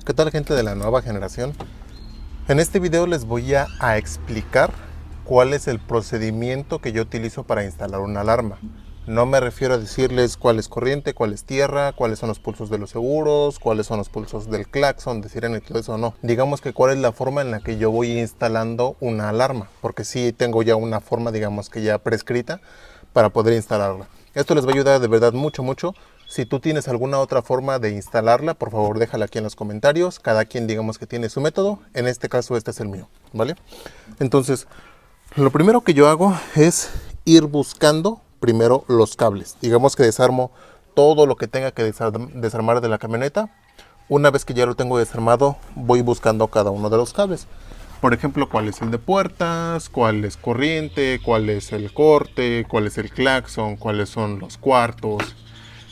¿Qué tal, gente de la nueva generación? En este video les voy a explicar cuál es el procedimiento que yo utilizo para instalar una alarma. No me refiero a decirles cuál es corriente, cuál es tierra, cuáles son los pulsos de los seguros, cuáles son los pulsos del claxon, de sirena y todo eso, no. Digamos que cuál es la forma en la que yo voy instalando una alarma, porque sí tengo ya una forma, digamos que ya prescrita para poder instalarla. Esto les va a ayudar de verdad mucho. Si tú tienes alguna otra forma de instalarla, por favor déjala aquí en los comentarios. Cada quien digamos que tiene su método. En este caso este es el mío, ¿vale? Entonces, lo primero que yo hago es ir buscando primero los cables. Digamos que desarmo todo lo que tenga que desarmar de la camioneta. Una vez que ya lo tengo desarmado, voy buscando cada uno de los cables. Por ejemplo, cuál es el de puertas, cuál es corriente, cuál es el corte, cuál es el claxon, cuáles son los cuartos.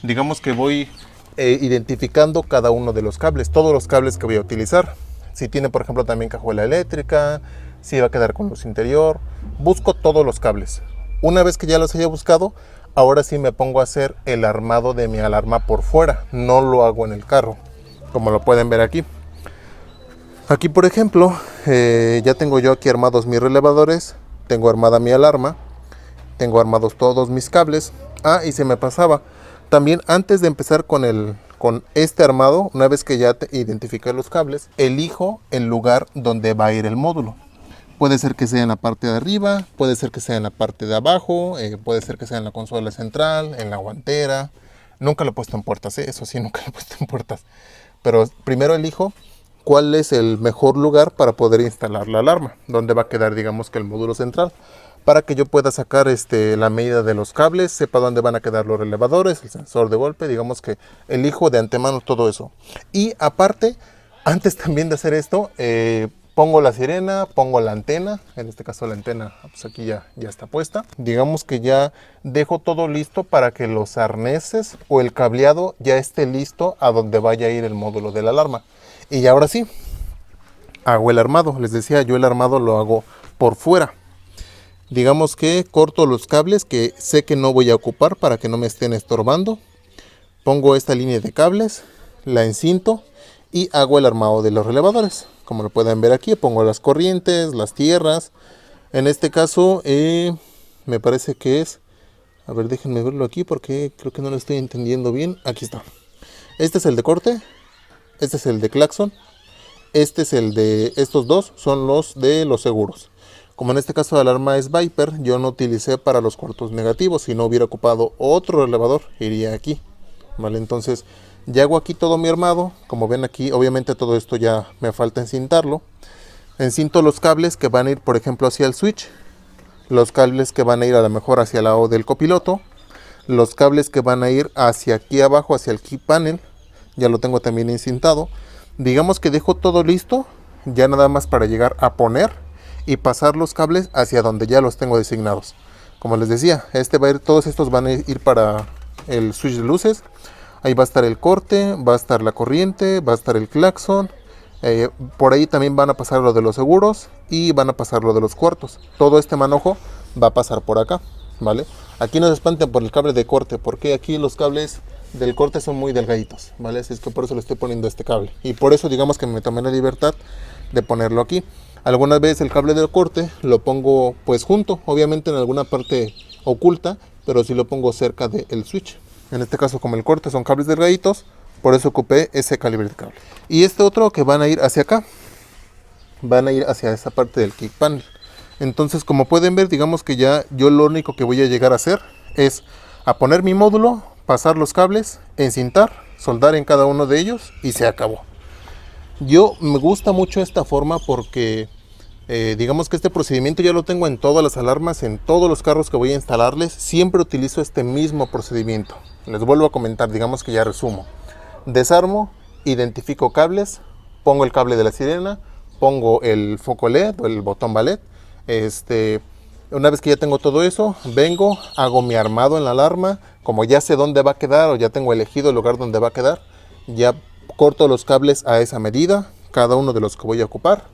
Digamos que voy identificando cada uno de los cables, todos los cables que voy a utilizar. Si tiene, por ejemplo, también cajuela eléctrica, si va a quedar con luz interior, busco todos los cables. Una vez que ya los haya buscado, ahora sí me pongo a hacer el armado de mi alarma por fuera. No lo hago en el carro, como lo pueden ver aquí. Aquí, por ejemplo, ya tengo yo aquí armados mis relevadores, tengo armada mi alarma, tengo armados todos mis cables. Ah, y se me pasaba. También antes de empezar con este armado, una vez que ya identifiqué los cables, elijo el lugar donde va a ir el módulo. Puede ser que sea en la parte de arriba, puede ser que sea en la parte de abajo, puede ser que sea en la consola central, en la guantera. Nunca lo he puesto en puertas, eso sí, nunca lo he puesto en puertas. Pero primero elijo cuál es el mejor lugar para poder instalar la alarma, donde va a quedar, digamos, que el módulo central, para que yo pueda sacar la medida de los cables, sepa dónde van a quedar los relevadores, el sensor de golpe. Digamos que elijo de antemano todo eso. Y aparte, antes también de hacer esto, pongo la sirena, pongo la antena. En este caso la antena, pues aquí ya está puesta. Digamos que ya dejo todo listo para que los arneses o el cableado ya esté listo a donde vaya a ir el módulo de la alarma. Y ahora sí, hago el armado. Les decía, yo el armado lo hago por fuera. Digamos que corto los cables que sé que no voy a ocupar para que no me estén estorbando. Pongo esta línea de cables, la encinto y hago el armado de los relevadores. Como lo pueden ver aquí, pongo las corrientes, las tierras. En este caso, me parece que es... A ver, déjenme verlo aquí porque creo que no lo estoy entendiendo bien. Aquí está. Este es el de corte. Este es el de claxon. Este es el de... Estos dos son los de los seguros. Como en este caso la alarma es Viper, yo no utilicé para los cuartos negativos. Si no hubiera ocupado otro relevador, iría aquí. Vale, entonces ya hago aquí todo mi armado. Como ven aquí, obviamente todo esto ya me falta encintarlo. Encinto los cables que van a ir, por ejemplo, hacia el switch. Los cables que van a ir a lo mejor hacia el lado del copiloto. Los cables que van a ir hacia aquí abajo, hacia el key panel. Ya lo tengo también encintado. Digamos que dejo todo listo, ya nada más para llegar a poner y pasar los cables hacia donde ya los tengo designados. Como les decía, todos estos van a ir para el switch de luces. Ahí va a estar el corte, va a estar la corriente, va a estar el claxon. Por ahí también van a pasar lo de los seguros y van a pasar lo de los cuartos. Todo este manojo va a pasar por acá, ¿vale? Aquí no se espanten por el cable de corte, porque aquí los cables del corte son muy delgaditos, ¿vale? Así es que por eso le estoy poniendo este cable. Y por eso digamos que me tomé la libertad de ponerlo aquí. Algunas veces el cable del corte lo pongo pues junto, obviamente en alguna parte oculta, pero sí lo pongo cerca del switch. En este caso, como el corte son cables delgaditos, por eso ocupé ese calibre de cable. Y este otro que van a ir hacia acá, van a ir hacia esta parte del kick panel. Entonces, como pueden ver, digamos que ya yo lo único que voy a llegar a hacer es a poner mi módulo, pasar los cables, encintar, soldar en cada uno de ellos y se acabó. Yo me gusta mucho esta forma porque digamos que este procedimiento ya lo tengo en todas las alarmas, en todos los carros que voy a instalarles. Siempre utilizo este mismo procedimiento. Les vuelvo a comentar, digamos que ya resumo. Desarmo, identifico cables, pongo el cable de la sirena, pongo el foco LED o el botón LED. Una vez que ya tengo todo eso, vengo, hago mi armado en la alarma. Como ya sé dónde va a quedar o ya tengo elegido el lugar donde va a quedar, ya corto los cables a esa medida, cada uno de los que voy a ocupar,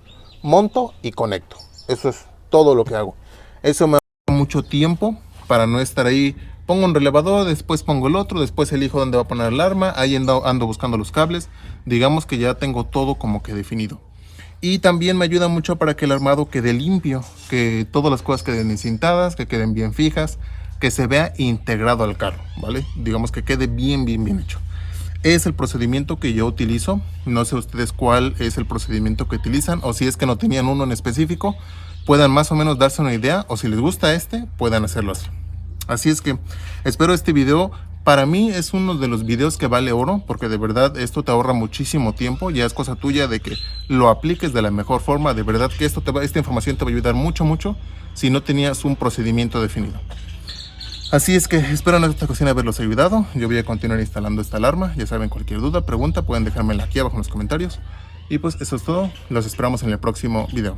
monto y conecto. Eso es todo lo que hago. Eso me da mucho tiempo para no estar ahí Pongo un relevador, después pongo el otro, después elijo dónde va a poner el alarma, ahí ando buscando los cables. Digamos que ya tengo todo como que definido. Y también me ayuda mucho para que el armado quede limpio, que todas las cosas queden encintadas, que queden bien fijas, que se vea integrado al carro, ¿vale? Digamos que quede bien hecho. Es el procedimiento que yo utilizo. No sé ustedes cuál es el procedimiento que utilizan, o si es que no tenían uno en específico, puedan más o menos darse una idea, o si les gusta puedan hacerlo así. Así es que espero este video. Para mí es uno de los videos que vale oro, porque de verdad esto te ahorra muchísimo tiempo. Ya es cosa tuya de que lo apliques de la mejor forma. De verdad que esta información te va a ayudar mucho si no tenías un procedimiento definido. Así es que espero en esta ocasión haberlos ayudado. Yo voy a continuar instalando esta alarma. Ya saben, cualquier duda, pregunta, pueden dejármela aquí abajo en los comentarios. Y pues eso es todo. Los esperamos en el próximo video.